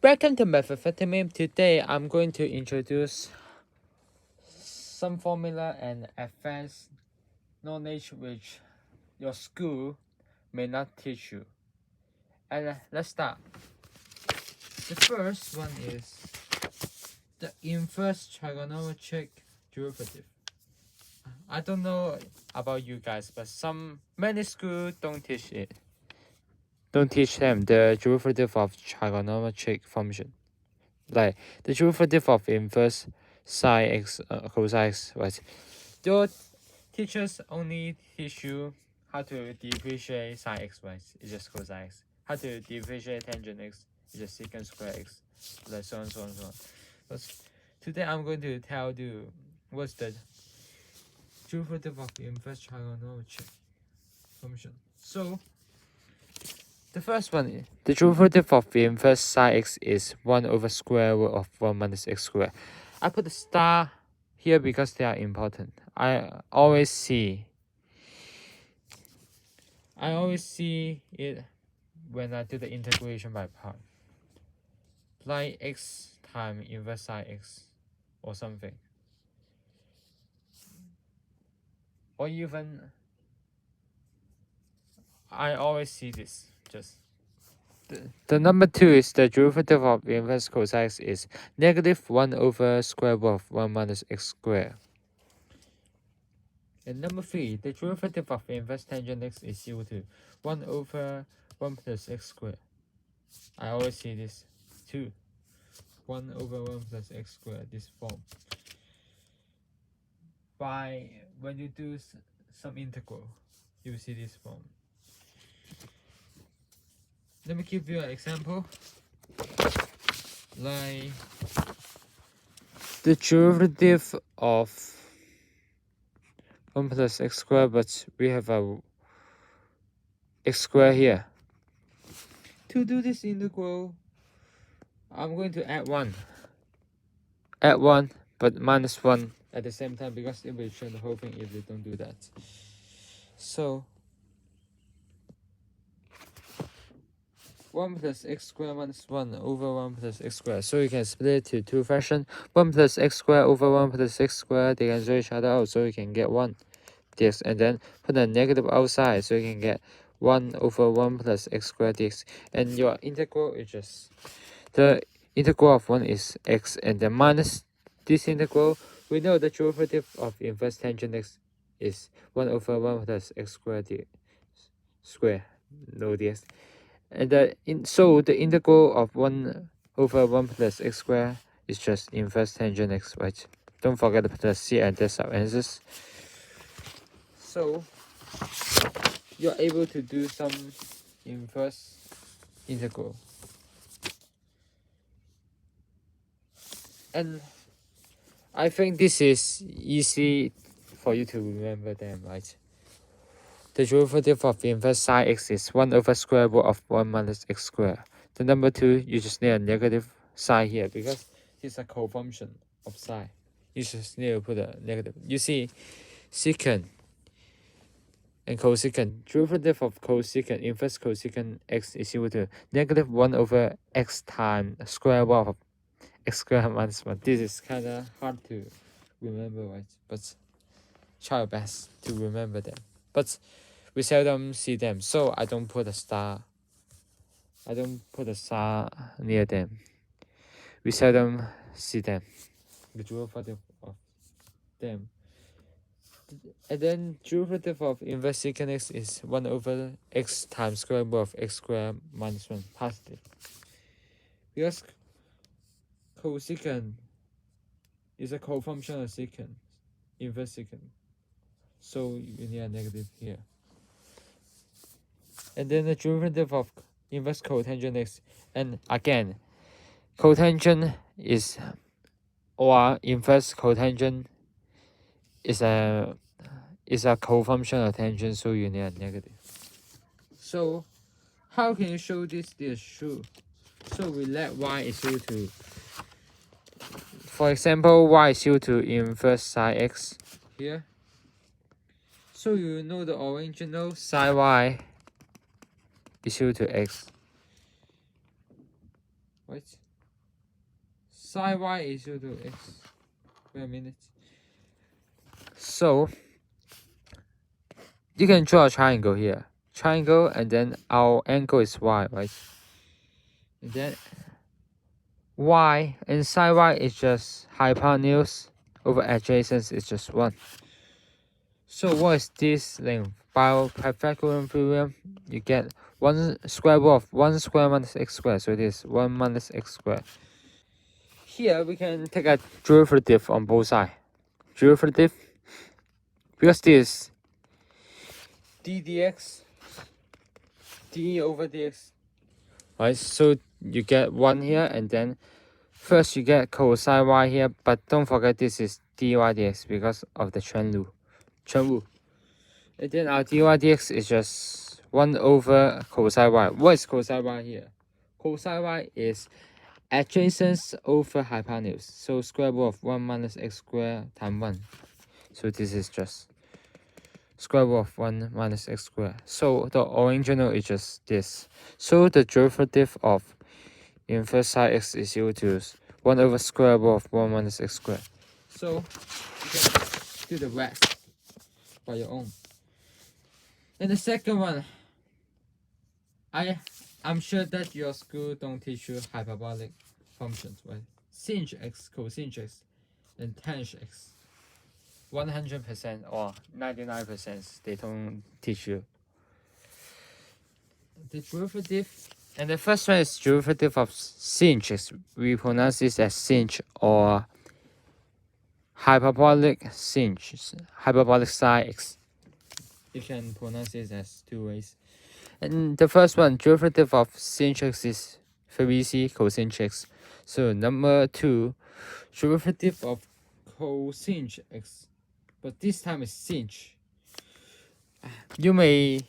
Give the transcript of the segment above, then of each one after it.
Welcome to Methamphetamine. Today I'm going to introduce some formula and advanced knowledge which your school may not teach you. And let's start. The first one is the inverse trigonometric derivative. I don't know about you guys, but many schools don't teach it. Don't teach them the derivative of trigonometric function. Like the derivative of inverse sine x cosine x, right? Your teachers only teach you how to differentiate sine x, right? It's just cosine x. How to differentiate tangent x, it's just secant square x, like so on, so on, so on. But today I'm going to tell you what's the derivative of inverse trigonometric function. So the first one, the derivative of the inverse sine x is 1 over square root of 1 minus x squared. I put a star here because they are important. I always see it when I do the integration by part. Like x times inverse sine x or something. Or even, I always see this. The number 2 is the derivative of inverse cosine x is negative 1 over square root of 1 minus x squared. And number 3, the derivative of inverse tangent x is equal to 1 over 1 plus x squared. I always see this too. 1 over 1 plus x squared, this form. When you do some integral, you see this form. Let me give you an example. Like the derivative of 1 plus x squared, but we have a x squared here. To do this integral, I'm going to add 1. Add 1, but minus 1 at the same time because it will change the whole thing if we don't do that. So 1 plus x squared minus 1 over 1 plus x squared. So you can split it to two fractions. 1 plus x squared over 1 plus x squared. They cancel each other out, so you can get 1 dx. And then put a negative outside, so you can get 1 over 1 plus x squared dx. And your integral is just, the integral of 1 is x, and then minus this integral. We know the derivative of inverse tangent x is 1 over 1 plus x squared dx. Square, no dx. And so the integral of 1 over 1 plus x squared is just inverse tangent x, right? Don't forget to put the c, and that's our answers. So you're able to do some inverse integral. And I think this is easy for you to remember them, right? The derivative of inverse sine x is 1 over square root of 1 minus x squared. The number 2, you just need a negative sign here because it's a cofunction of sine. You just need to put a negative. You see, secant and cosecant. Derivative of cosecant, inverse cosecant x is equal to negative 1 over x times square root of x squared minus 1. This is kind of hard to remember, right? But try your best to remember them. But we seldom see them, so I don't put a star. I don't put a star near them. We seldom see them. The derivative of them. And then derivative of inverse secant x is 1 over x times square root of x squared minus 1, positive. Because cosecant is a cofunction of secant, inverse secant. So you need a negative here. And then the derivative of inverse cotangent x, and again, cotangent is, or inverse cotangent is a cofunction of tangent, so you need a negative. So how can you show this is true? So we let y is equal to, for example, y is equal to inverse sine x here. So you know the original sine y is equal to x, right? Sine y is equal to x. Wait a minute. So you can draw a triangle here. Triangle, and then our angle is y, right? And then y and sine y is just hypotenuse over adjacent is just 1. So what is this length? By Pythagorean theorem, you get 1 square root of 1 square minus x squared. So it is 1 minus x squared. Here we can take a derivative on both sides. Derivative, because this d dx, d over dx, right? So you get 1 here, and then first you get cosine y here, but don't forget this is dy dx because of the chain rule. And then our dy dx is just 1 over cosine y. What is cosine y here? Cosine y is adjacent over hypotenuse. So square root of 1 minus x squared times 1. So this is just square root of 1 minus x squared. So the original is just this. So the derivative of inverse sine x is equal to 1 over square root of 1 minus x squared. So you can do the rest by your own. And the second one, I'm sure that your school don't teach you hyperbolic functions, right? Sinh x, cosine x, and tanh x. 100% or 99% they don't teach you. The derivative, and the first one is derivative of sinh x. We pronounce this as sinh or hyperbolic sinh, hyperbolic sine x. You can pronounce this as 2 ways. And the first one, derivative of sinh x is very easy, cosine x. So number 2, derivative of cosine x, but this time is sinh. You may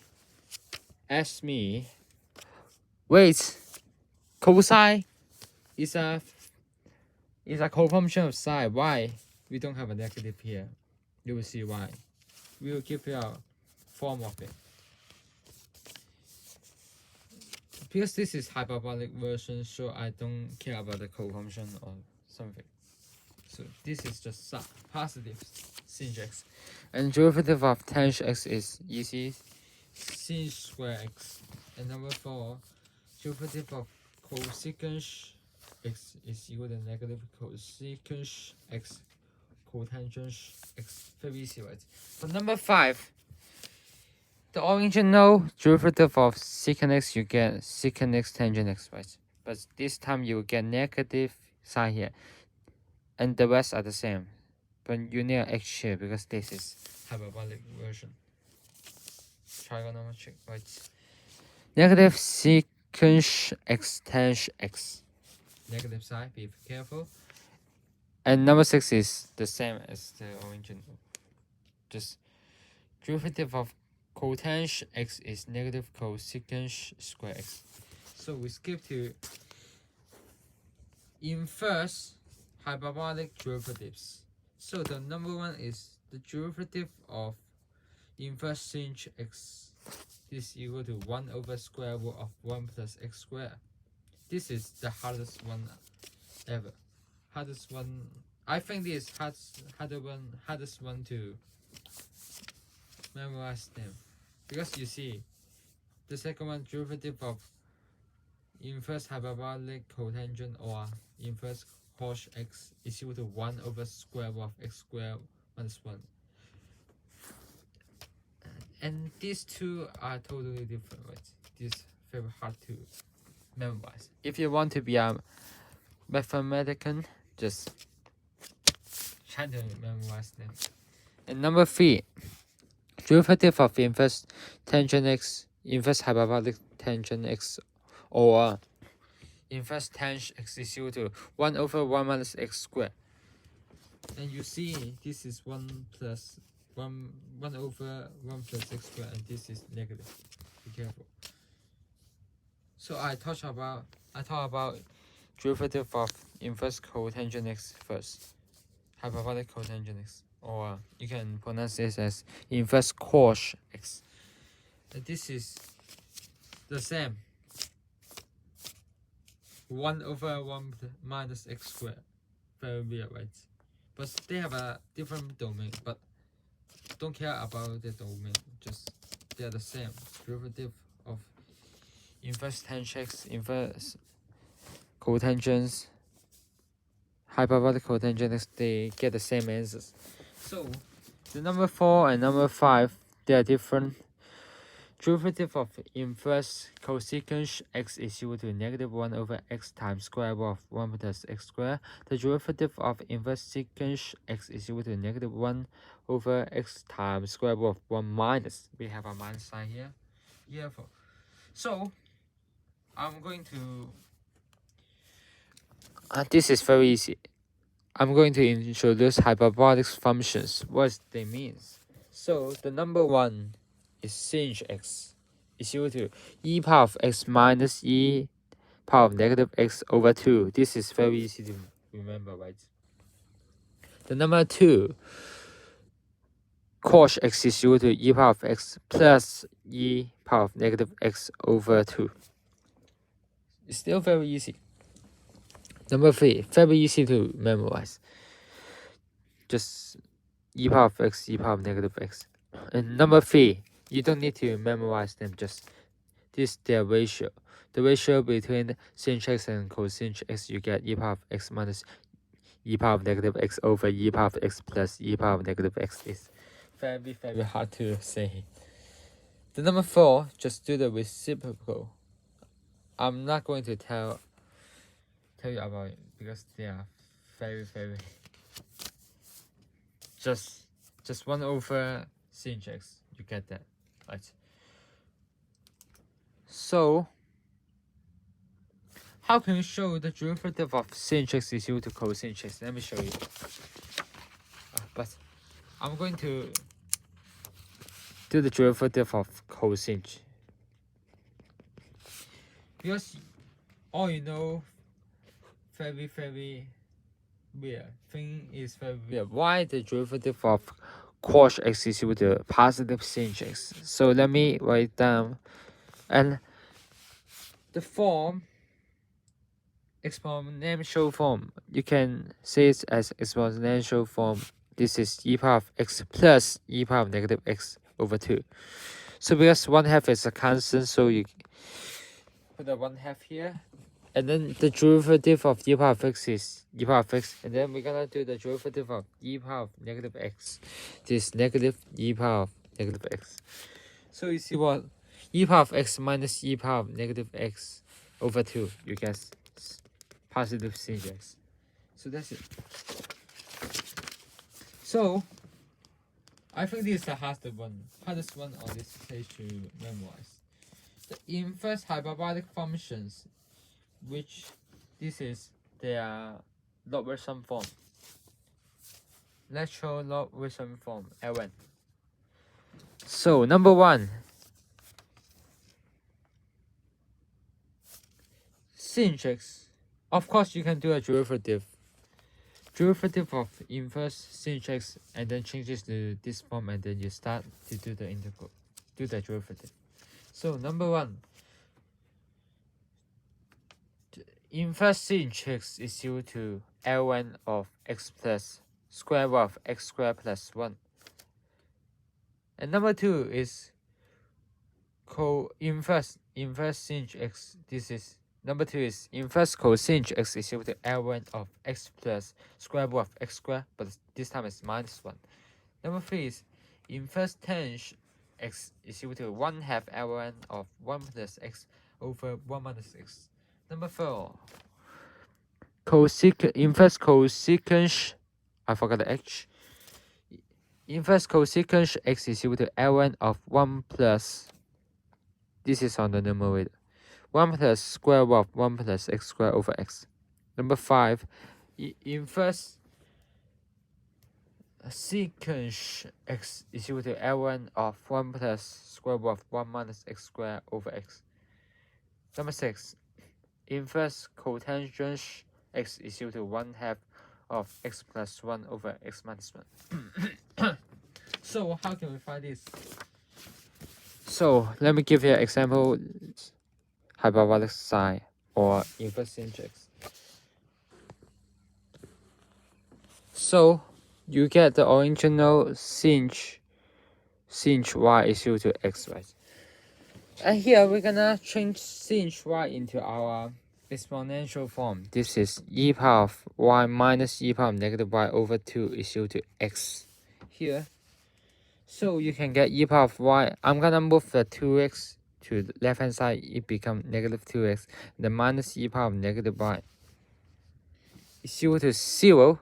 ask me, wait, cosine is a cofunction of sine. Why we don't have a negative here? You will see why. We will give you a form of it. Because this is hyperbolic version, so I don't care about the cofunction or something. So this is just positive sinh x. And derivative of tanh x is easy, sinh square x. And number 4, derivative of cosecant x is equal to negative cosecant x cotangent x. Very easy, right? For number 5, the original derivative of secant x, you get secant x tangent x, right? But this time you will get negative sign here. And the rest are the same. But you need an x here because this is hyperbolic version. Trigonometric, right? Negative secant x tangent x. Negative sign, be careful. And number 6 is the same as the original. Just derivative of cotangent x is negative cosecant square x. So we skip to inverse hyperbolic derivatives. So the number 1 is the derivative of inverse sinh x. This is equal to 1 over square root of 1 plus x squared. This is the hardest one ever. Hardest one. I think this is hardest one to memorize them. Because you see, the second one, derivative of inverse hyperbolic cotangent or inverse cos x is equal to 1 over square root of x squared minus 1. And these two are totally different, right? This is very hard to memorize. If you want to be a mathematician, just try to memorize them. And number 3, derivative of inverse tangent x, inverse hyperbolic tangent x, or inverse tangent x is equal to 1 over 1 minus x squared. And you see, this is 1 over 1 plus x squared, and this is negative. Be careful. So I talk about derivative of inverse cotangent x first. Hyperbolic cotangent x, or you can pronounce this as inverse cos x. And this is the same. 1 over 1 minus x squared. very weird, right? But they have a different domain, but don't care about the domain, just they are the same. Derivative of inverse tangents, inverse cotangents, hyperbolic cotangents, they get the same answers. So the number 4 and number 5, they are different. Derivative of inverse cosecant x is equal to negative 1 over x times square root of 1 plus x squared. The derivative of inverse secant x is equal to negative 1 over x times square root of 1 minus. We have a minus sign here. So I'm going to... this is very easy. I'm going to introduce hyperbolic functions. What they mean. So the number 1 is sinh x is equal to e power of x minus e power of negative x over 2. This is very easy to remember, right? The number 2, cos x is equal to e power of x plus e power of negative x over 2. It's still very easy. Number 3, very easy to memorize. Just e power of x, e power of negative x. And number 3, you don't need to memorize them, just this is their ratio. The ratio between sinh x and cosinh x, you get e power of x minus e power of negative x over e power of x plus e power of negative x. Is very, very hard to say. The number 4, just do the reciprocal. I'm not going to tell you about it because they are very, very... Just 1 over sinh x, you get that, right? So how can you show the derivative of sinh x is equal to cosinh x? Let me show you. But I'm going to do the derivative of cosinh. Because all you know, very, very weird thing is very weird. Why the derivative of cos x is equal to positive sinh x? So let me write down. And the form, exponential form, you can say it as exponential form. This is e power of x plus e power of negative x over 2. So because 1/2 is a constant, so you put a 1/2 here. And then the derivative of e power of x is e power of x. And then we're gonna do the derivative of e power of negative x. This negative e power of negative x. So you see what? E power of x minus e power of negative x over 2. You get positive sinh x. So that's it. So I think this is the hardest one on this page to memorize. The inverse hyperbolic functions, which this is their logarithm form. Natural logarithm form, Ln. So number 1, sinh x. Of course, you can do a derivative of inverse sinh x and then change this to this form, and then you start to do the integral, do the derivative. So number 1, inverse sinh x is equal to Ln of x plus square root of x squared plus 1. And number 2 is inverse sinh x. This is number 2 is inverse cosinh x is equal to Ln of x plus square root of x squared, but this time it's minus 1. Number 3 is inverse tan x is equal to 1/2 Ln of 1 plus x over 1 minus x. Number 4, inverse cosecant, I forgot the h. Inverse cosecant x is equal to Ln of 1 plus, this is on the numerator, 1 plus square root of 1 plus x squared over x. Number 5, inverse secant x is equal to Ln of 1 plus square root of 1 minus x squared over x. Number 6, inverse cotangent x is equal to 1/2 of x plus 1 over x minus 1. So how can we find this? So let me give you an example. Hyperbolic sine or inverse sinh x. So you get the original sinh y is equal to x, right? And here we're gonna change sinh y into our exponential form. This is e power of y minus e power of negative y over 2 is equal to x here. So you can get e power of y. I'm gonna move the 2x to the left hand side, it becomes negative 2x. The minus e power of negative y is equal to 0.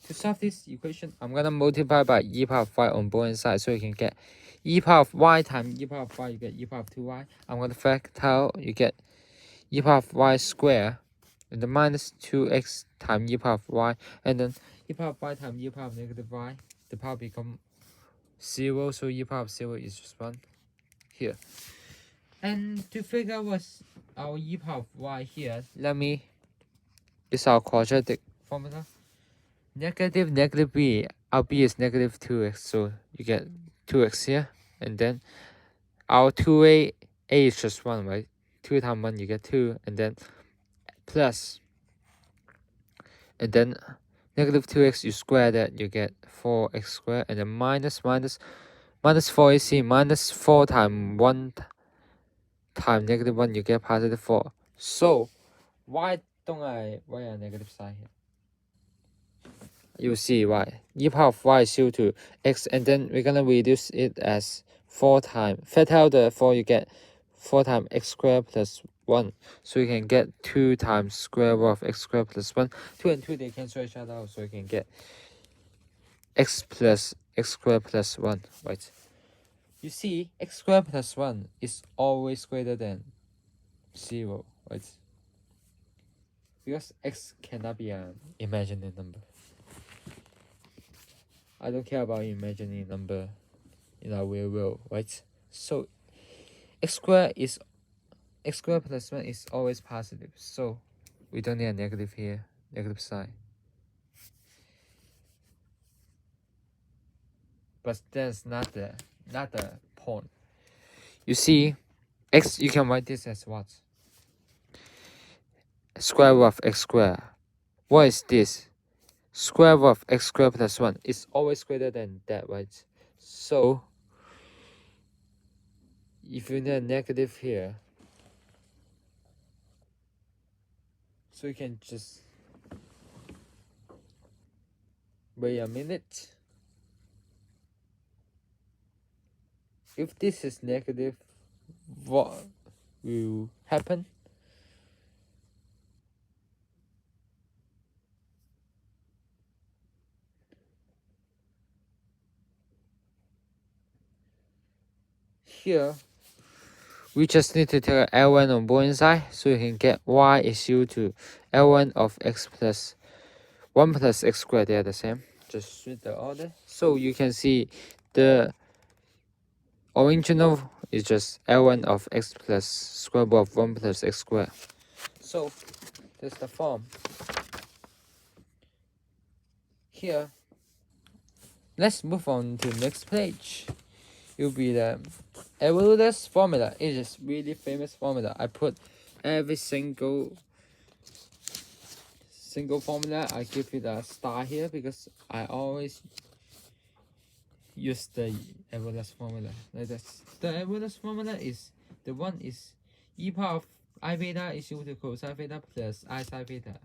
To solve this equation, I'm gonna multiply by e power of y on both sides, so you can get e power of y times e power of y, you get e power of 2y. I'm gonna factor, you get e power of y squared, and the minus 2x times e power of y, and then e power of y times e power of negative y, the power become 0, so e power of 0 is just 1 here. And to figure out what's our e power of y here, it's our quadratic formula. Negative b, our b is negative 2x, so you get 2x here, and then our 2a is just 1, right? 2 times 1 you get 2, and then plus, and then negative 2x you square that, you get 4x squared, and then minus 4 is c, minus 4 times 1 times negative 1 you get positive 4. So why don't I write a negative sign here? You see why e power of y is equal to x, and then we're gonna reduce it as 4 times. Factor out the 4, you get 4 times x squared plus 1. So you can get 2 times square root of x squared plus 1. 2 and 2 they cancel each other out, so you can get x plus x squared plus 1, right? You see, x squared plus 1 is always greater than 0, right? Because x cannot be an imaginary number. I don't care about imaginary number in our real world, right? So x squared plus 1 is always positive, so we don't need a negative here, negative sign. But that's not the point. You see, x, you can write this as what? Square root of x squared. What is this? Square root of x squared plus 1 is always greater than that, right? So if you need a negative here, so you can just wait a minute. If this is negative, what will happen? Here, we just need to take L1 on both sides, so you can get y is equal to L1 of x plus 1 plus x squared, they are the same. Just switch the order. So you can see the original is just L1 of x plus square root of 1 plus x squared. So that's the form. Here, let's move on to the next page. It will be the Euler's formula. It is really famous formula. I put every single formula. I give it a star here because I always use the Euler's formula like this. The Euler's formula is e power of I beta is equal to cosine beta plus I sine beta.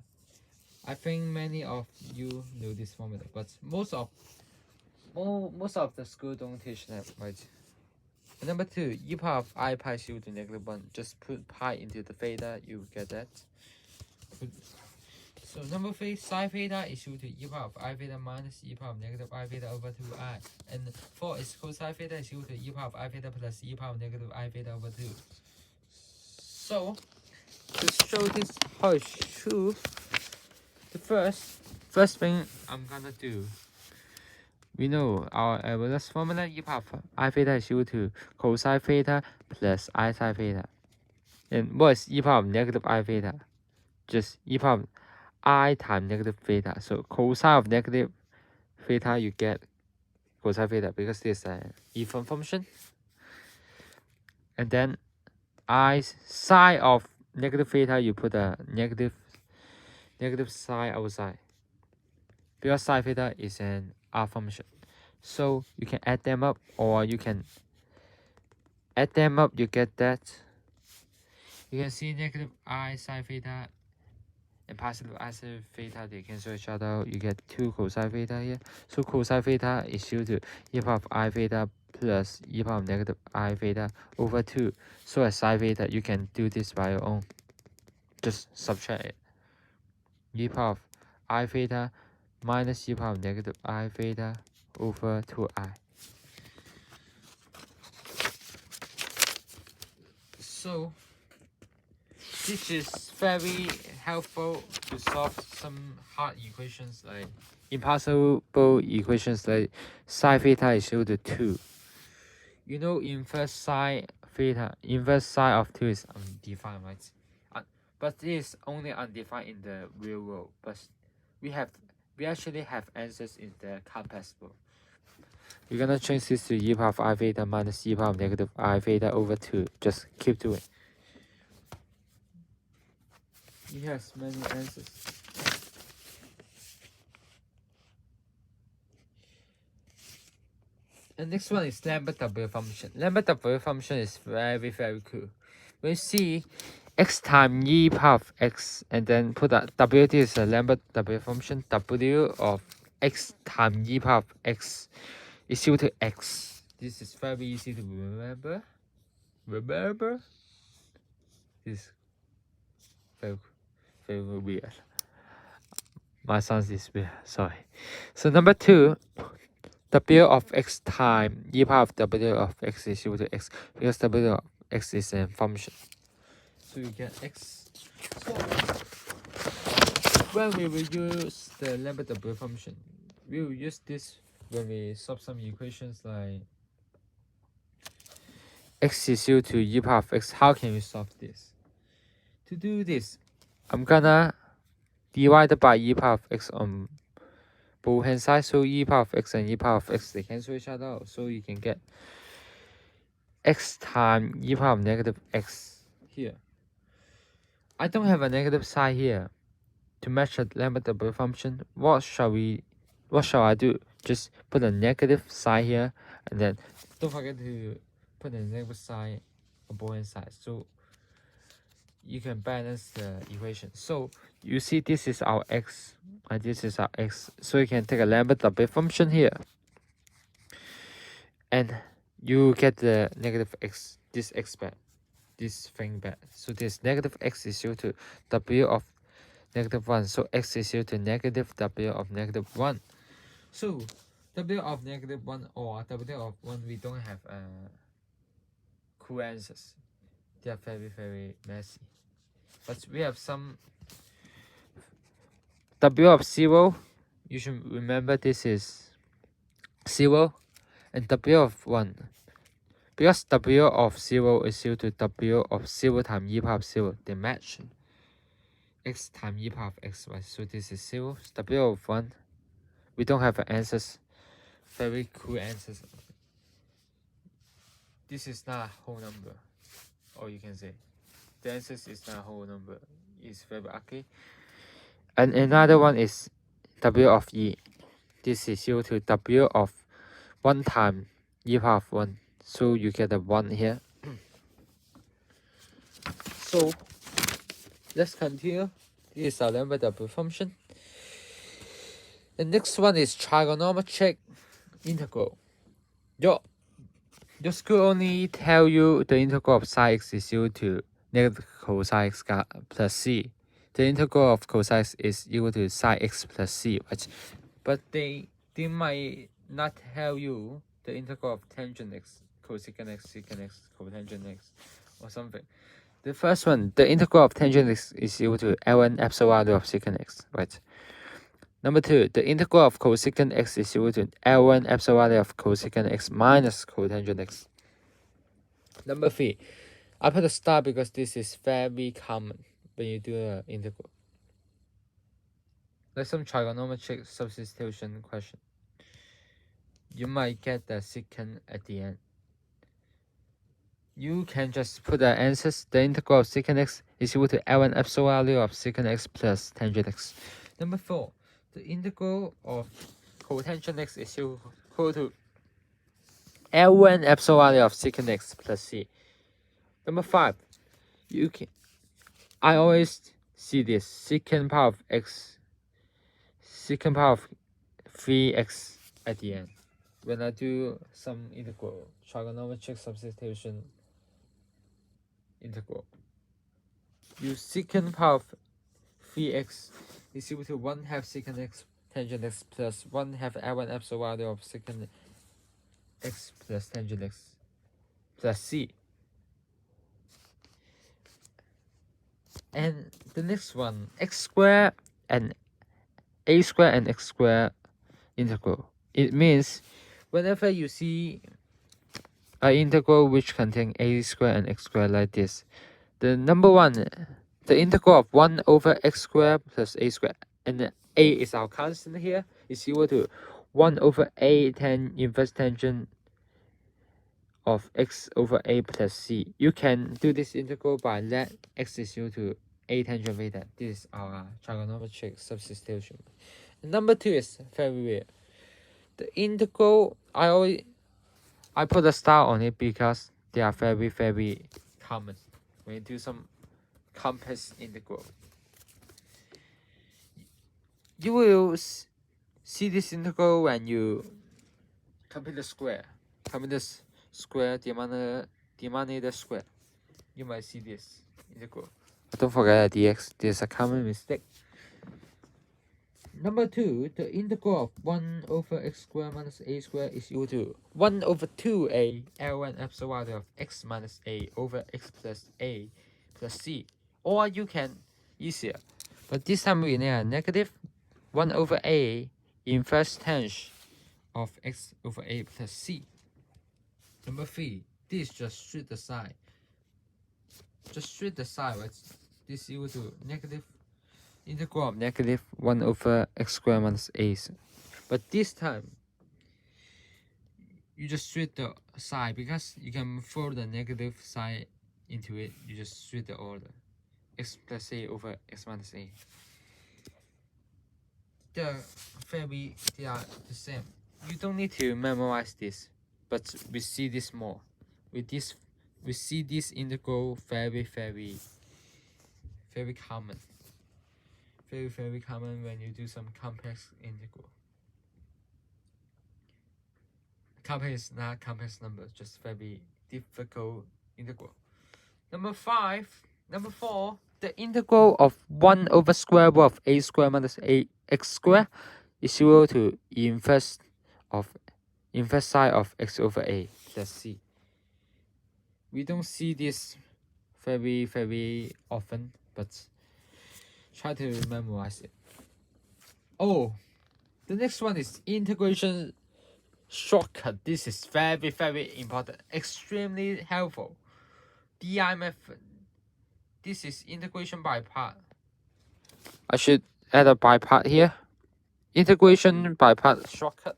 I think many of you know this formula, but most of the school don't teach that, right? And number 2, e power of I pi is equal to negative 1. Just put pi into the theta, you get that. So number 3, sine theta is equal to e power of I theta minus e power of negative I theta over 2i. And 4 is cosine theta is equal to e power of I theta plus e power of negative I theta over 2. So to show this how it's true, the first thing I'm gonna do, we know our Euler's formula e power of I theta is equal to cosine theta plus I sine theta. And what is e power of negative I theta? Just e power of I times negative theta. So cosine of negative theta, you get cosine theta because this is an even function. And then I sine of negative theta, you put a negative sign outside. because sine theta is an R function. So you can add them up, or you can add them up, you get that. You can see negative I sine theta and positive I sine theta, they cancel each other out. You get 2 cosine theta here. So cosine theta is equal to e power of I theta plus e power of negative I theta over 2. So as sine theta, you can do this by your own. Just subtract it. E power of I theta minus e power of negative I theta over 2i. So this is very helpful to solve some hard equations like impossible equations like sine theta is equal to 2. You know, inverse sine theta, inverse sine of 2 is undefined, right? But it is only undefined in the real world. But we actually have answers in the compressible. We're gonna change this to e power of I theta minus e power of negative I theta over 2. Just keep doing. It has many answers. The next one is Lambert W function. Lambert W function is very cool. When you see x times e power of x and then put a w, this is a Lambert W function. W of x times e power of x is equal to x. This is very easy to remember. This is very weird. My sound is weird, sorry. So number 2, w of x times e power of w of x is equal to x, because w of x is a function. So you get x. So when we will use the Lambert W function, we will use this when we solve some equations like x is equal to e power of x. How can we solve this? To do this, I'm gonna divide by e power of x on both hand sides. So e power of x and e power of x, they cancel each other out. So you can get x times e power of negative x here. I don't have a negative sign here to match the Lambert W function. What shall I do? Just put a negative sign here, and then don't forget to put a negative sign on both hand sides, so you can balance the equation. So you see this is our x and this is our x. So you can take a Lambert W function here, and you get the negative x, this x back, this thing back. So this negative x is equal to w of negative 1. So x is equal to negative w of negative 1. So w of negative 1 or w of 1, we don't have cool answers. They are very messy. But we have some w of 0. You should remember this is 0, and w of 1. Because w of 0 is equal to w of 0 times e power of 0, they match x times e power of x, right? So this is 0. W of 1, we don't have answers. Very cool answers. This is not a whole number, or you can say the answers is not a whole number. It's very ugly. And another one is w of e. This is equal to w of 1 times e power of 1. So you get a 1 here. So let's continue. This is our Lambert W function. The next one is trigonometric integral. Your school only tell you the integral of sine x is equal to negative cosine x plus c. The integral of cosine x is equal to sine x plus c, right? But they might not tell you the integral of tangent x, cosecant x, secant x, cotangent x, or something. The first one, the integral of tangent x is equal to ln epsilon value of secant x, right? Number 2, the integral of cosecant x is equal to ln epsilon value of cosecant x minus cotangent x. Number 3, I put a star because this is very common when you do an integral. Like some trigonometric substitution question. You might get the secant at the end. You can just put the answers. The integral of secant x is equal to ln epsilon value of secant x plus tangent x. Number 4, the integral of cotangent x is equal to L1 epsilon value of secant x plus c. Number 5, I always see this secant power of x, secant power of 3x at the end when I do some integral, trigonometric substitution integral. Use secant power of 3x is equal to 1/2 secant x tangent x plus 1/2 L1 epsilon value of secant x plus tangent x plus c. And the next one, x squared and a squared and x squared integral. It means whenever you see an integral which contains a squared and x squared like this, the number one, the integral of 1 over x squared plus a squared, and a is our constant here, is equal to 1 over a inverse tangent of x over a plus c. You can do this integral by let x is equal to a tangent beta. This is our trigonometric substitution. And number 2 is very weird. The integral, I put a star on it because they are very, very common when you do some complex integral. You will see this integral when you complete the square. Complete this square, denominator square. You might see this integral. But don't forget that dx. This is a common mistake. Number 2, the integral of 1 over x squared minus a squared is equal to 1 over 2a L1 epsilon of x minus a over x plus a plus c. Or you can easier, but this time we need a negative 1 over a inverse tangent of x over a plus c. Number 3, this just straight the side. Just straight the side, right? This is equal to negative integral of negative 1 over x squared minus a. But this time, you just straight the side because you can throw the negative side into it. You just straight the order. X plus a over x minus a. They are the same. You don't need to memorize this, but we see this more. With this, we see this integral very, very, very common. Very, very common when you do some complex integral. Complex is not complex number, just very difficult integral. Number 4, the integral of 1 over square root of a squared minus a x squared is equal to inverse side of x over a plus c. We don't see this very, very often, but try to memorize it. Oh, the next one is integration shortcut. This is very, very important, extremely helpful. DI method. This is integration by part. I should add a by part here. Integration by part shortcut.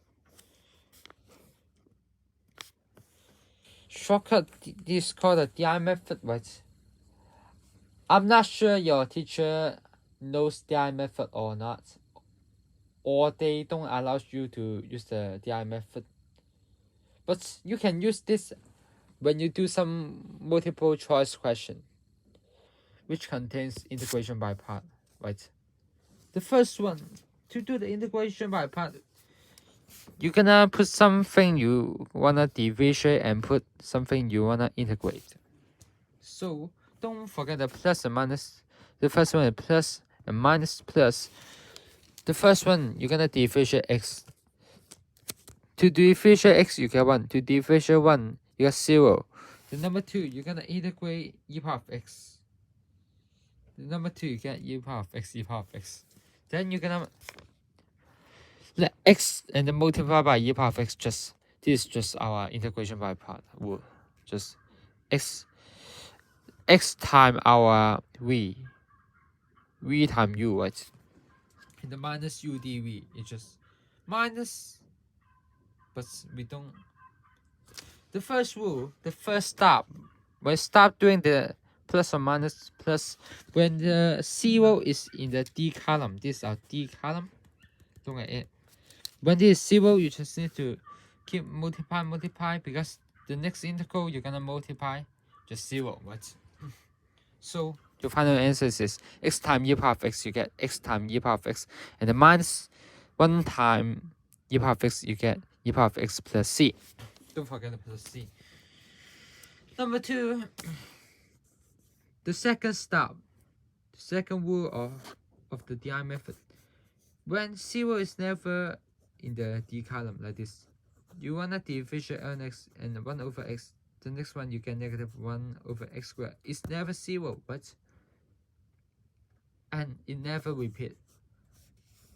Shortcut is called the DI method, right? I'm not sure your teacher knows DI method or not, or they don't allow you to use the DI method. But you can use this when you do some multiple choice question, which contains integration by part, right? The first one, to do the integration by part, you're gonna put something you wanna differentiate and put something you wanna integrate. So don't forget the plus and minus. The first one is plus and minus plus. The first one, you're gonna differentiate x. To differentiate x, you get 1. To differentiate 1, you get 0. The number 2, you're gonna integrate e power of x. The number 2, you get e power of x, e power of x. Then you're gonna let x and then multiply by e power of x. This is just our integration by part rule. Just x times our v times u, right? And the minus u dv is just minus, but we don't. The first rule, the first step, when stop doing the plus or minus plus, when the 0 is in the D column, this is our D column. Look at it. When this is 0, you just need to keep multiply because the next integral you're gonna multiply just 0, right? So your final answer is x times e power of x, you get x times e power of x, and the minus 1 times e power of x, you get e power of x plus c. Don't forget the plus c. Number 2, the second step, the second rule of the DI method. When 0 is never in the D column like this, you wanna differentiate Ln(x) and 1 over x. The next one you get negative 1 over x squared. It's never 0, but and it never repeat.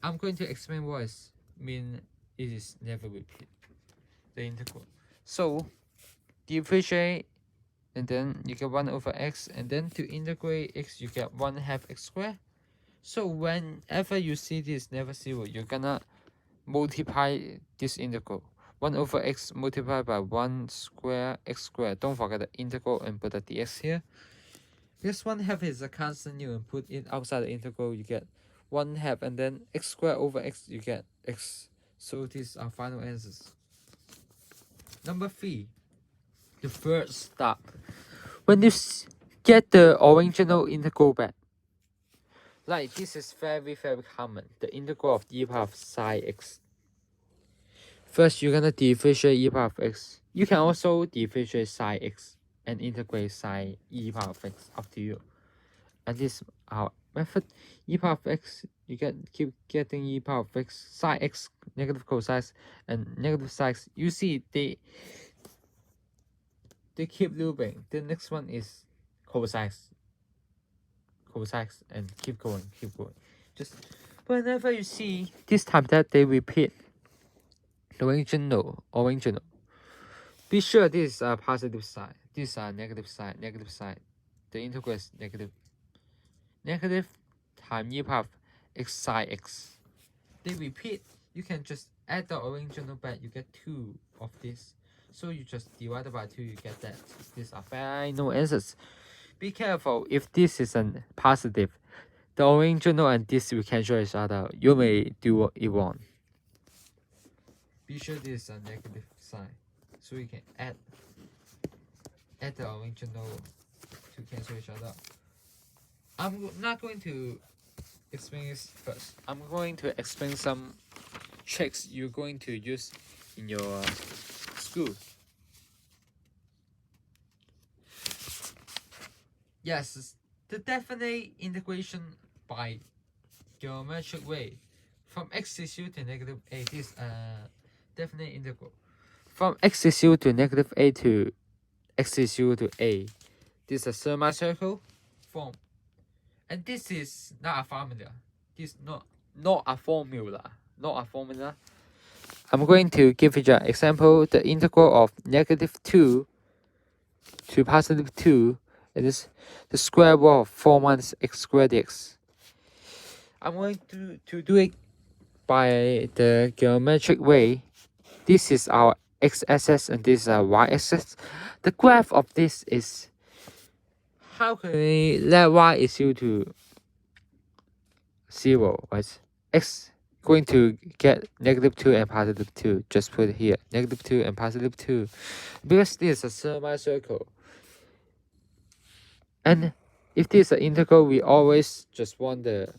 I'm going to explain what it means it is never repeat. The integral. So differentiate and then you get 1 over x, and then to integrate x you get 1/2 x squared. So whenever you see this never 0, you're gonna multiply this integral. 1 over x multiplied by 1 square x squared. Don't forget the integral and put the dx here. This 1/2 is a constant, you put it outside the integral, you get 1/2, and then x squared over x, you get x. So these are final answers. Number 3, the third step. When you get the original integral back, like this is very common, the integral of e power of psi x. First, you're gonna differentiate e power of x. You can also differentiate psi x and integrate psi e power of x, up to you. And this is our method. E power of x, you keep getting e power of x, psi x, negative cosine, and negative psi x. You see they keep looping. The next one is cosine, and keep going. Just whenever you see this time that they repeat the original, be sure this is a positive sign, this is a negative sign. The integral is negative times e power of x psi x. They repeat. You can just add the original back, you get 2 of this. So you just divide by 2, you get that. These are final answers. Be careful, if this is a positive, the original and this will cancel each other. You may do it wrong. Be sure this is a negative sign, so you can add the original to cancel each other. I'm not going to explain this first. I'm going to explain some tricks you're going to use in your school. Yes, the definite integration by geometric way from x is equal to negative a. This definite integral from x is equal to negative a to x is equal to a. This is a semicircle form, and this is not a formula. This is not a formula. I'm going to give you an example. The integral of negative 2 to positive 2 is the square root of 4 minus x squared dx. I'm going to do it by the geometric way. This is our x-axis and this is our y-axis. The graph of this is, how can we let y is equal to 0, right? X going to get negative 2 and positive 2. Just put it here, negative 2 and positive 2. Because this is a semicircle. And if this is an integral, we always just want the,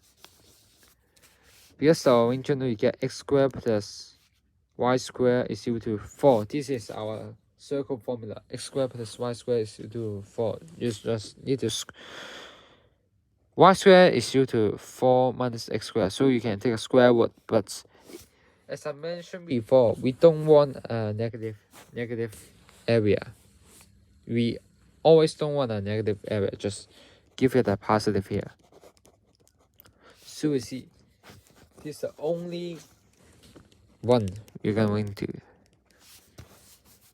because the original you get x squared plus y squared is equal to 4. This is our circle formula. X squared plus y squared is equal to 4. You just need to y squared is equal to 4 minus x squared. So you can take a square root. But as I mentioned before, we don't want a negative area. We always don't want a negative area. Just give it a positive here. So you see, this is the only one you're going to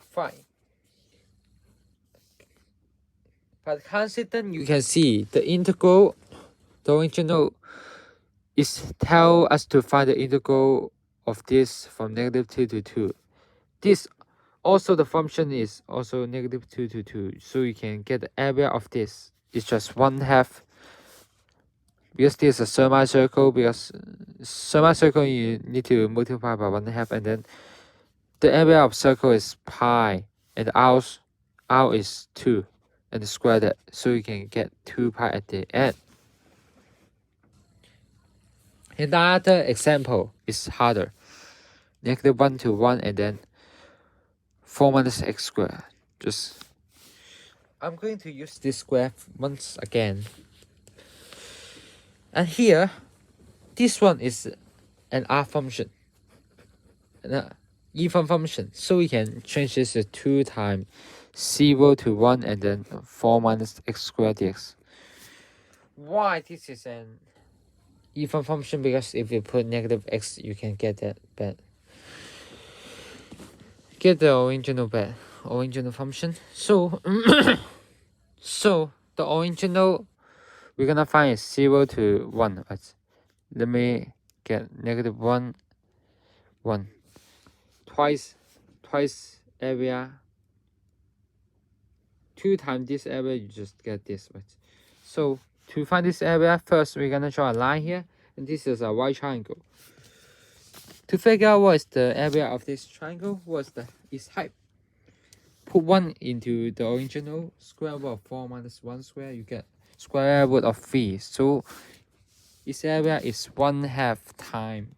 find. But consistent, you can see the integral, the original is tell us to find the integral of this from negative 2 to 2. This also, the function is also negative 2 to 2. So you can get the area of this. It's just 1/2. Because this is a semicircle, because semicircle you need to multiply by 1/2, and then the area of circle is pi, and r is 2, and square that, so you can get 2 pi at the end. Another example is harder. -1 to 1, and then 4 minus x squared. I'm going to use this graph once again. And here, this one is an r function, an even function. So we can change this to 2 times 0 to 1, and then 4 minus x squared dx. Why this is an even function? Because if you put -x, you can get that back. Get the original function. So so the original we're gonna find is 0 to 1. Right? Let me get -1, 1. Twice area. 2 times this area, you just get this, right? So to find this area, first we're gonna draw a line here, and this is a right triangle. To figure out what is the area of this triangle, what's its height, put 1 into the original. Square root of 4 minus 1 square, you get square root of 3. So its area is 1/2 times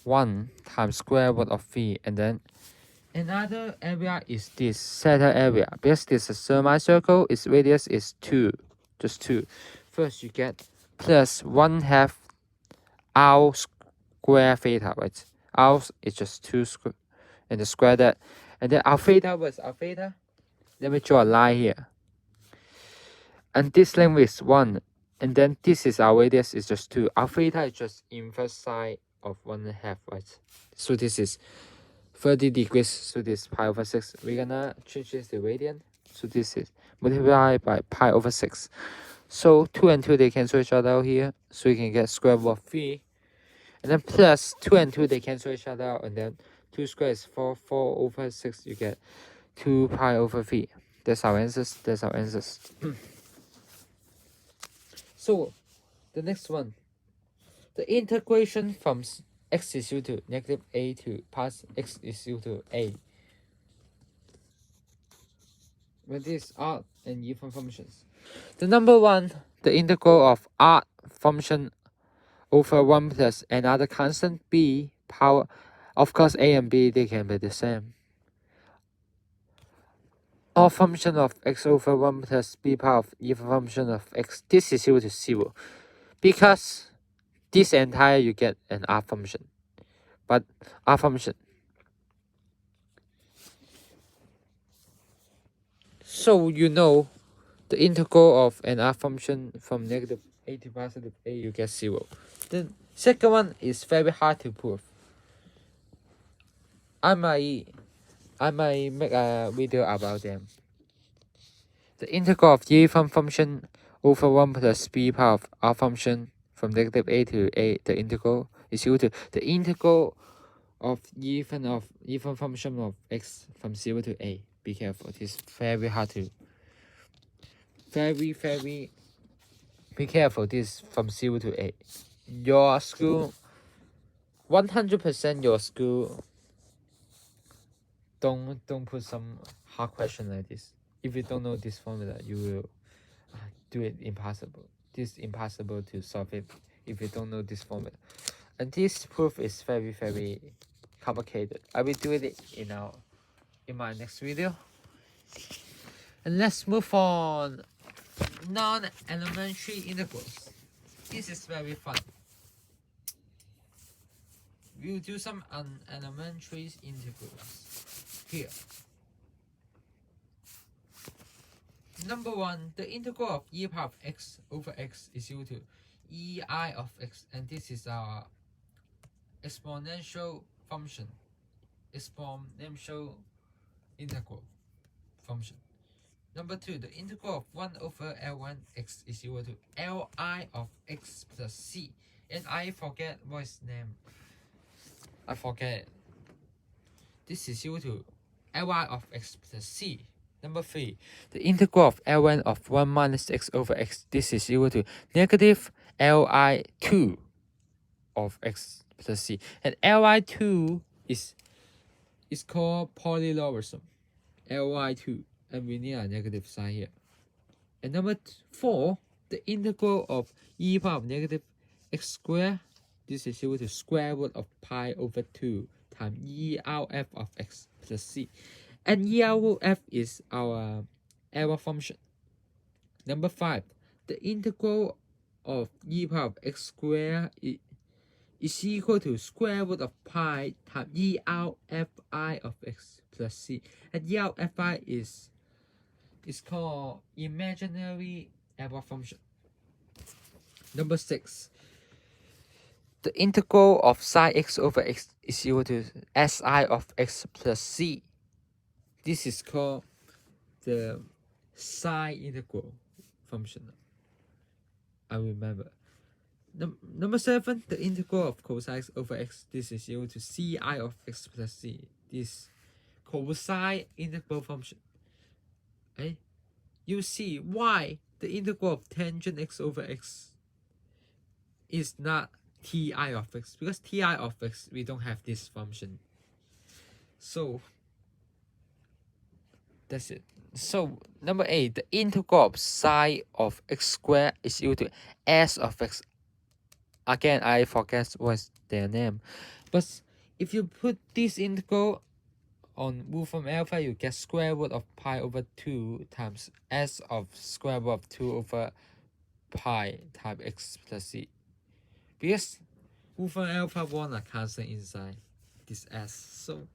1 times square root of 3, and then another area is this center area. Because this is a semicircle, its radius is 2, just 2. First you get plus 1/2 r square theta, right? R is just 2 square, and the square that, and then our theta was our theta. Let me draw a line here. And this length is 1, and then this is our radius is just 2. Our theta is just inverse side of 1/2, right? So this is 30 degrees, so this pi over 6. We're gonna change this to radian. So this is multiplied by pi over 6. So 2 and 2, they cancel each other out here. So you can get square root of 3. And then plus 2 and 2, they cancel each other out. And then 2 squared is 4. 4 over 6, you get 2 pi over 3. That's our answers. So the next one, the integration from x is equal to -a to plus x is equal to a. With these odd and even functions. The number one, the integral of odd function over 1 plus another constant b power. Of course, a and b, they can be the same. Odd function of x over 1 plus b power of even function of x. This is equal to 0. Because this entire you get an r function. But r function. So you know the integral of an r function from -a to positive a, you get 0. The second one is very hard to prove. I might make a video about them. The integral of the even function over 1 plus b power of r function from -a to a, the integral is equal to the integral of even function of x from 0 to a. Be careful, it is very hard to. Very be careful, this from 0 to a. Your school, 100% your school, don't put some hard question like this. If you don't know this formula, you will do it impossible. This is impossible to solve it if you don't know this formula. And this proof is very complicated. I will do it in my next video. And let's move on. Non-elementary integrals. This is very fun. We'll do some elementary integrals here. Number 1, the integral of e power of x over x is equal to ei of x, and this is our exponential function, exponential integral function. Number 2, the integral of 1 over L1 x is equal to Li of x plus c. And I forget what's name. I forget. This is equal to Li of x plus c. Number 3, the integral of Ln of 1 minus x over x. This is equal to -Li2 of x plus c. And Ly2 is called polylogarithm. Ly2, and we need a negative sign here. And number 4, the integral of e power of negative x squared. This is equal to square root of pi over 2 times ERF of x plus c. And ERF is our error function. Number 5, the integral of e power of x squared is equal to square root of pi times ERFI of x plus c. And ERFI is called imaginary error function. Number 6, the integral of sine x over x is equal to si of x plus c. This is called the sine integral function. I remember. Number 7, the integral of cosine x over x. This is equal to ci of x plus c. This cosine integral function. Okay? You see why the integral of tangent x over x is not ti of x, because ti of x we don't have this function. So that's it. So number 8, the integral of sine of x squared is equal to s of x. Again, I forget what's their name, but if you put this integral on Wolfram alpha, you get square root of pi over 2 times s of square root of 2 over pi times x plus c. Because Wolfram alpha want a constant inside this s, so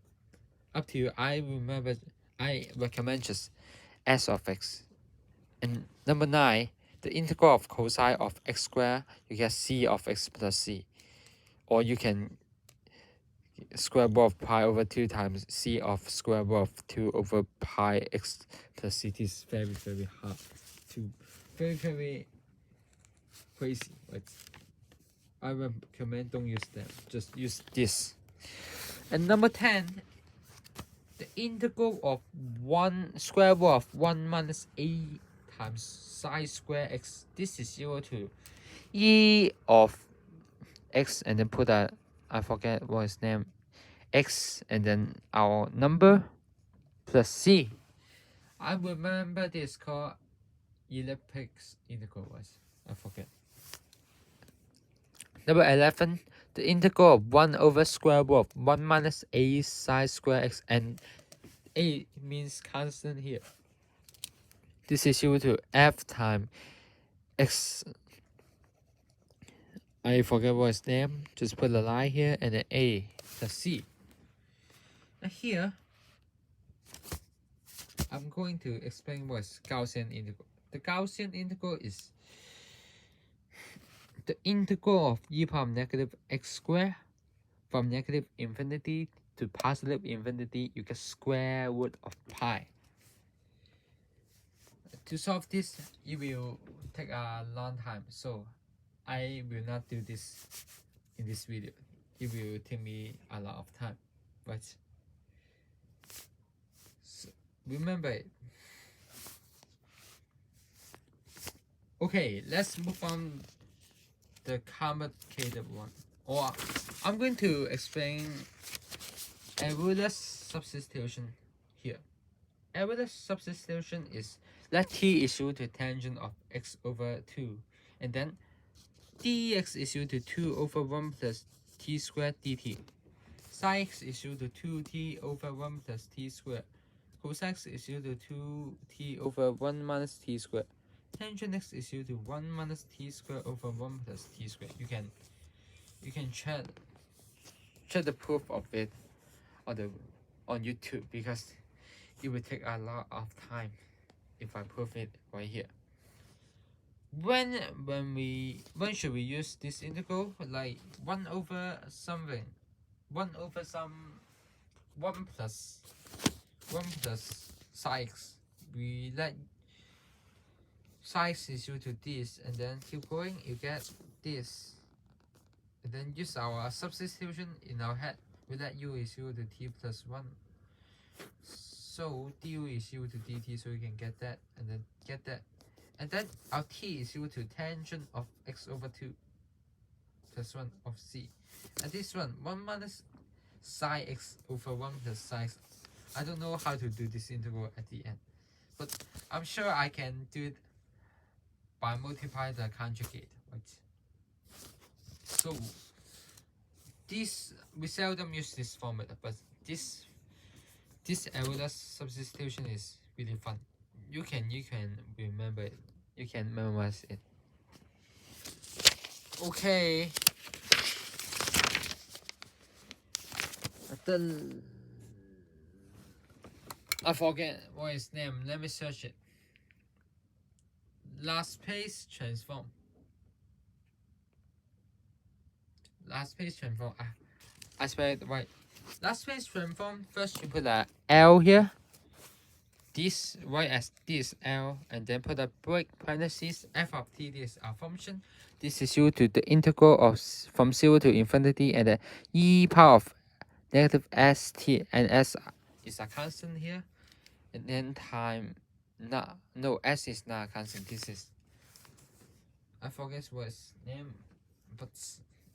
up to you. I recommend just s of x. And number 9, the integral of cosine of x squared, you get c of x plus c. Or you can square root of pi over 2 times c of square root of 2 over pi x plus c. This is very, very hard to, very, very crazy. But I recommend don't use them, just use this. And number 10, the integral of square root of 1 minus a times sine square x. This is equal to e of x, and then put a, I forget what his name, x, and then our number plus c. I remember this called elliptic integral. I forget. Number 11, the integral of 1 over square root of 1 minus a sine square x, and a means constant here. This is equal to f times x. I forget what his name. Just put a line here and then a plus c. Now here, I'm going to explain what's Gaussian integral. The Gaussian integral is the integral of e power negative x squared from negative infinity to positive infinity. You get square root of pi. To solve this, it will take a long time, so I will not do this in this video. It will take me a lot of time, but so remember it. Okay, let's move on the complicated one. Or I'm going to explain Euler's substitution here. Euler's substitution is let t is equal to tangent of x over 2, and then dx is equal to 2 over 1 plus t squared dt. Sin x is equal to 2t over 1 plus t squared. Cos x is equal to 2t over 1 minus t squared. Tangent x is equal to 1 minus t squared over 1 plus t squared. You can check the proof of it on YouTube, because it will take a lot of time if I prove it right here. When should we use this integral? Like 1 over something, 1 plus sin x. We let sin x is equal to this, and then keep going, you get this. And then use our substitution in our head. We let u is equal to t plus 1. So du is equal to dt, so you can get that, and then get that. And then our t is equal to tangent of x over 2. plus 1 of c. And this one, 1 minus psi x over 1 plus psi x. I don't know how to do this integral at the end, but I'm sure I can do it by multiplying the conjugate, right? So this, we seldom use this formula, but this Euler's substitution is really fun. You can remember it. You can memorize it. Okay. Then I forget what its name. Let me search it. Laplace transform. Laplace transform. I spelled it right. Laplace transform. First, you put a L here. This right as this L, and then put a break parentheses. F of t. This is our function. This is equal to the integral of from 0 to infinity, and the e power of negative st, and s is a constant here, and then time. No, s is not a constant. This is, I forget what its name, but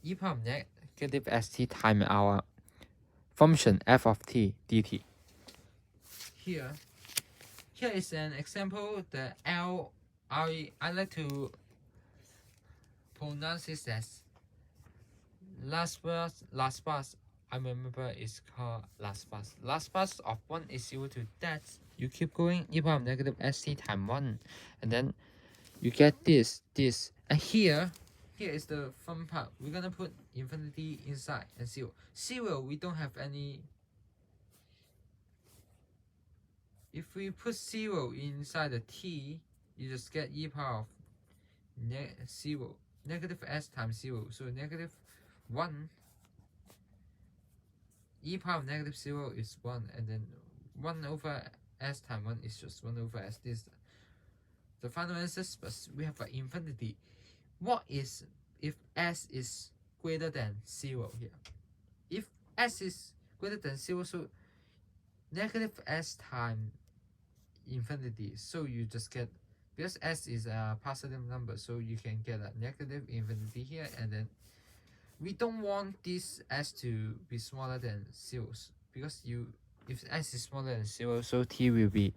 e power of negative st times our function f of t dt. Here is an example. The L, I like to pronounce it as Laplace. I remember it's called Laplace. Laplace of 1 is equal to that. You keep going, e power of negative st times 1, and then you get this. And here is the fun part. We're gonna put infinity inside and 0. 0, we don't have any. If we put 0 inside the t, you just get e power of 0, negative s times 0. So negative 1, e power of negative 0 is 1, and then 1 over s times 1 is just 1 over s. This is the final answer, but we have an infinity. What is if s is greater than 0 here? If s is greater than 0, so negative s times infinity, so you just get, because s is a positive number, so you can get a negative infinity here, and then we don't want this s to be smaller than 0, because if s is smaller than 0, so t will be,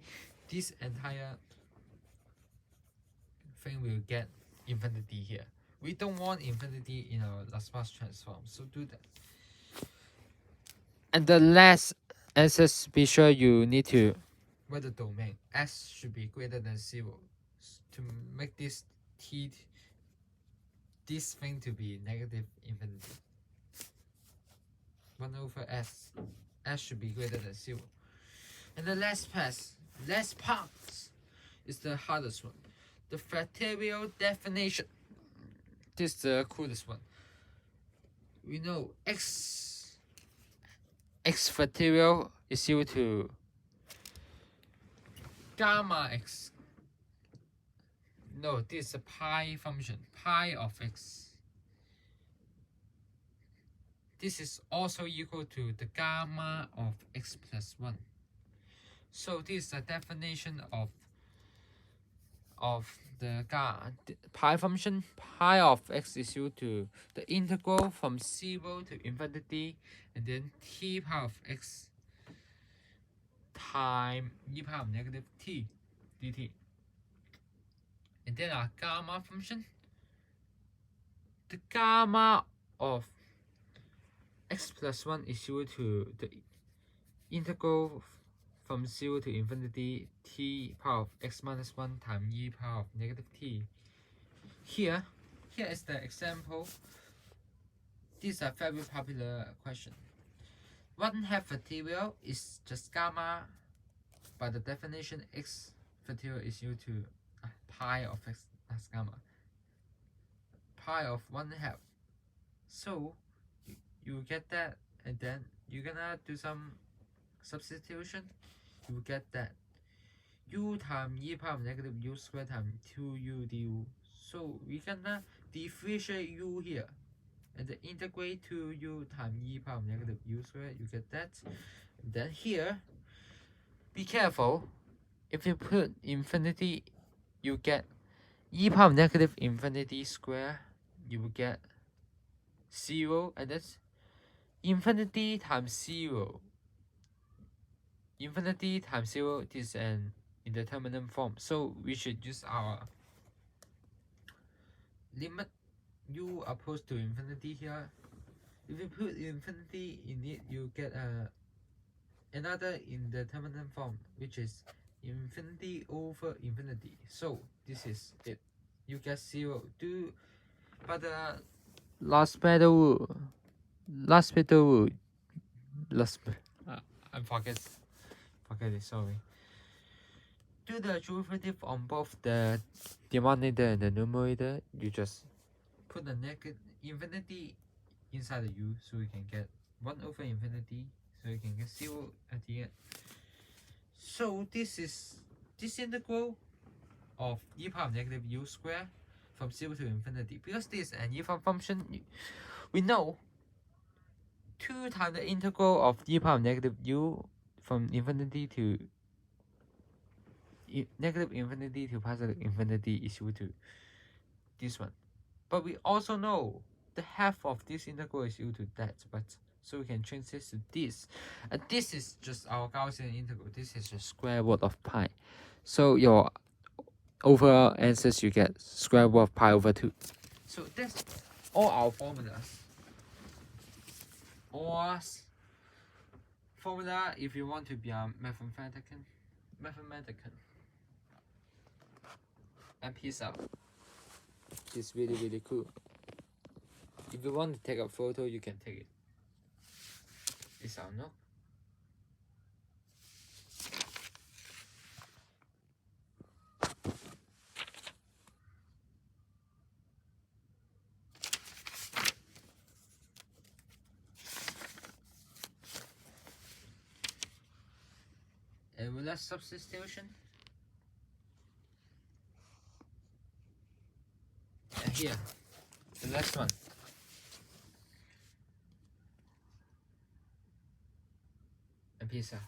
this entire thing will get infinity here. We don't want infinity in our Laplace transform, so do that. And the last answers, be sure you need to write the domain. S should be greater than 0 to make this thing to be negative infinity. 1 over s. S should be greater than 0. And the last part is the hardest one. The factorial definition. This is the coolest one. We know x factorial is equal to gamma x. No, this is a pi function, pi of x. This is also equal to the gamma of x plus 1. So this is the definition of the pi function. Pi of x is equal to the integral from 0 to infinity, and then t power of x times e power of negative t dt. And then our gamma function, the gamma of x plus 1 is equal to the integral from 0 to infinity t power of x minus 1 times e power of negative t. Here is the example. This is a very popular question. 1/2 factorial is just gamma. By the definition, x factorial is equal to pi of x as gamma. Pi of 1/2. So you get that, and then you're gonna do some substitution. You get that u times e power of negative u squared times 2u du. So we gonna differentiate u here, and then integrate 2u times e power of negative u squared. You get that. And then here, be careful. If you put infinity, you get e power of negative infinity square. You will get 0, and that's infinity times 0. Infinity times 0 is an indeterminate form, so we should use our limit u opposed to infinity here. If you put infinity in it, you get another indeterminate form, which is infinity over infinity. So this is it. You get 0. But last battle, I forget it. Sorry. Do the derivative on both the denominator and the numerator. You just put the negative infinity inside the u, so you can get 1 over infinity, so you can get 0 at the end. So this is this integral of e power negative u squared from 0 to infinity. Because this is an even function, we know 2 times the integral of e power negative u from infinity to negative infinity to positive infinity is equal to this one. But we also know the half of this integral is equal to that. But so we can change this to this. And this is just our Gaussian integral. This is the square root of pi. So your overall answers, you get square root of pi over 2. So that's all our formulas. Or formula if you want to be a mathematician. And peace out. It's really cool. If you want to take a photo, you can take it. Peace out, no? And Euler's substitution. And here, the last one. And peace out.